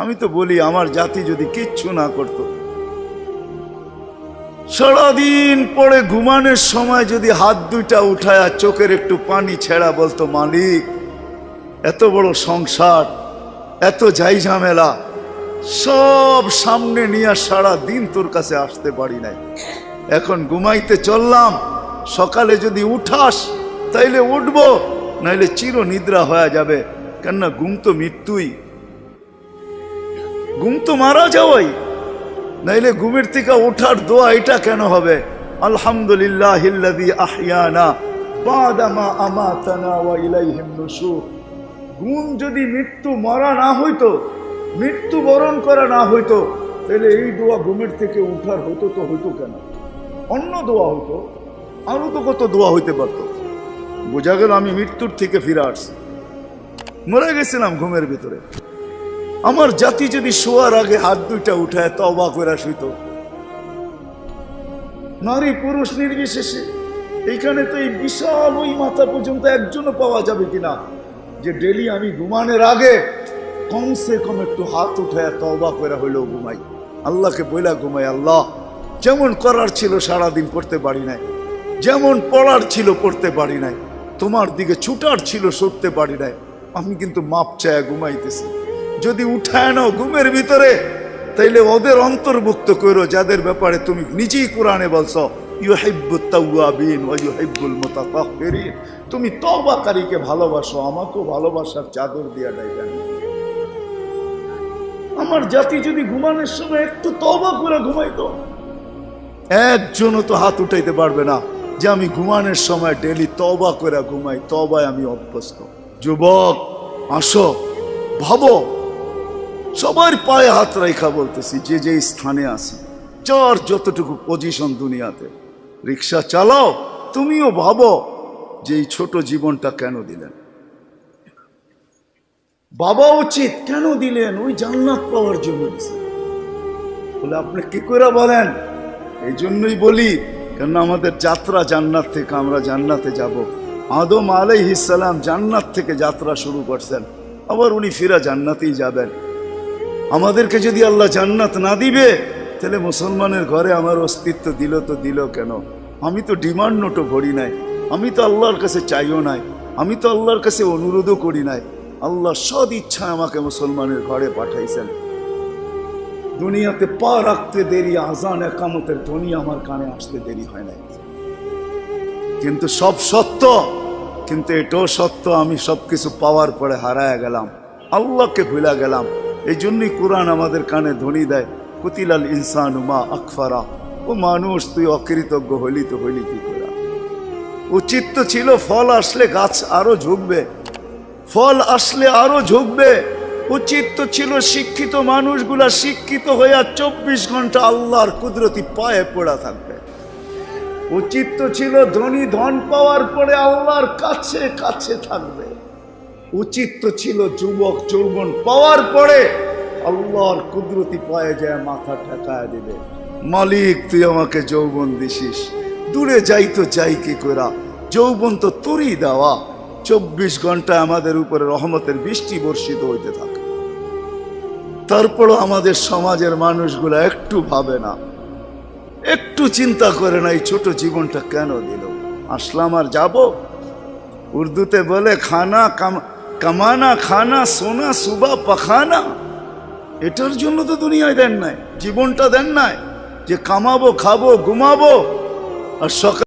আমি তো বলি আমার জাতি যদি কিচ্ছু না করতো, সারাদিন পরে ঘুমানোর সময় যদি হাত দুইটা উঠায় আর চোখের একটু পানি ছেড়া বলতো, মালিক এত বড় সংসার, এত যাই ঝামেলা সব সামনে নিয়ে সারা দিন তোর কাছে আসতে পারি নাই, এখন ঘুমাইতে চললাম, সকালে যদি উঠাস তাইলে উঠবো, নাইলে চির নিদ্রা হয়ে যাবে। কেননা ঘুম তো মৃত্যুই, ঘুম তো মারা যাওয়াই, নাইলে ঘুমের থেকে ওঠার দোয়া এটা কেন হবে? আলহামদুলিল্লাহিল্লাযী আহইয়ানা বাদা মা আমাতানা ওয়া ইলাইহিন নুশুর। ঘুম যদি মৃত্যু মরা না হইতো, মৃত্যু বরণ করা না হইতো, তাহলে এই দোয়া ঘুমের থেকে উঠার হতো তো হইতো কেন? অন্য দোয়া হইতো, আরো তো কত দোয়া হইতে পারতো। বোঝা গেল আমি মৃত্যুর থেকে ফিরে আসছি, মরে গেছিলাম ঘুমের ভিতরে। আমার জাতি যদি শোয়ার আগে হাত দুইটা উঠায় তওবা করে শুইত, নারী পুরুষ নির্বিশেষে, এইখানে তো এই বিশাল ওই মাথা পর্যন্ত একজনও পাওয়া যাবে কিনা যে ডেলি আমি ঘুমানোর আগে কমসে কম একটু হাত উঠায় তওবা করে হইলেও ঘুমাই, আল্লাহকে বইলা ঘুমাই, আল্লাহ যেমন করার ছিল সারাদিন করতে পারি নাই, যেমন পড়ার ছিল পড়তে পারি নাই, তোমার দিকে ছুটার ছিল ছুটতে পারি নাই, আমি কিন্তু মাপ চায় ঘুমাইতেছি। যদি উঠায় নাও ঘুমের ভিতরে, তাইলে ওদের অন্তর্ভুক্ত করো যাদের ব্যাপারে তুমি নিজেই কোরআনে বলছো ইউহিব্বুত তাওয়াবিন ওয়া ইউহিব্বুল মুতাতাহহিরিন। তুমি তওবাকারীকে ভালোবাসো, আমাকেও ভালোবাসার চাদর দিয়া ডাইবেন। আমার জাতি যদি ঘুমানোর সময় একটু তওবা করে ঘুমাইতো, একজনও তো হাত উঠাইতে পারবে না যে আমি ঘুমানোর সময় ডেলি তওবা করে ঘুমাই, তওবায় আমি অভ্যস্ত। যুবক আসো, ভাবো, সবার পায়ে হাত রাখা বলতেছি, যে যে স্থানে আছি, যার যতটুকু পজিশন দুনিয়াতে, রিক্সা চালাও, তুমিও ভাবো যে এই ছোট জীবনটা কেন দিলেন? বাবা উচিত কেন দিলেন? ওই জান্নাত পাওয়ার জন্য দিলেন। বলে আপনি কি করে বলেন? এই জন্যই বলি, কেন আমাদের যাত্রা জান্নাত থেকে, আমরা জান্নাতে যাব। আদম আলাইহিস সালাম জান্নাত থেকে যাত্রা শুরু করছেন, আবার উনি ফিরা জান্নাতেই যাবেন। আমাদেরকে যদি আল্লাহ জান্নাত না দিবে, তাহলে মুসলমানের ঘরে আমার অস্তিত্ব দিল তো দিল কেন? আমি তো ডিমান্ড নোটও করি নাই, আমি তো আল্লাহর কাছে চাইও নাই, আমি তো আল্লাহর কাছে অনুরোধও করি নাই। আল্লাহ সদ ইচ্ছায় আমাকে মুসলমানের ঘরে পাঠাইছেন। দুনিয়াতে পা রাখতে দেরি, আজান একামতের ধ্বনি আমার কানে আসতে দেরি হয় নাই। কিন্তু সব সত্য, কিন্তু এটাও সত্য আমি সবকিছু পাওয়ার পরে হারায় গেলাম, আল্লাহকে ভুলা গেলাম। এই জন্যই কোরআন আমাদের কানে ধ্বনি দেয়, কুতিলাল ইনসানু মা আকফারা। ও মানুষ, তুই অকৃতজ্ঞ হইলি তো হইলি কি করে? উচিত তো ছিল ফল আসলে গাছ আরো ঝুঁকবে, ফল আসলে আরো ঝুঁকবে। উচিত তো ছিল শিক্ষিত মানুষগুলা শিক্ষিত হইয়া 24 ঘন্টা আল্লাহর কুদরতি পায়ে পড়া থাকবে। উচিত তো ছিল ধনী ধন পাওয়ার পরে আল্লাহর কাছে কাছে থাকবে। উচিত তো ছিল যুবক যৌবন পাওয়ার পরে আল্লাহর কুদরতি পায়ে যায় মাথা ঠেকায় দিবে, মালিক তুই আমাকে যৌবন দিছিস, দূরে যাই তো যাই কি করা, যৌবন তো তোরই দেওয়া। 24 ঘন্টা আমাদের উপরে রহমতের বৃষ্টি বর্ষিত হইতে থাকে। তারপরও আমাদের সমাজের মানুষগুলা একটু ভাবে না, একটু চিন্তা করে না এই ছোট জীবনটা কেন দিল। আসলাম আর যাব। উর্দুতে বলে খানা কামানা খানা সোনা সুবা পাখানা। এটার জন্য তো দুনিয়ায় দেন নাই, জীবনটা দেন নাই যে কামাবো খাবো ঘুমাবো আর সকাল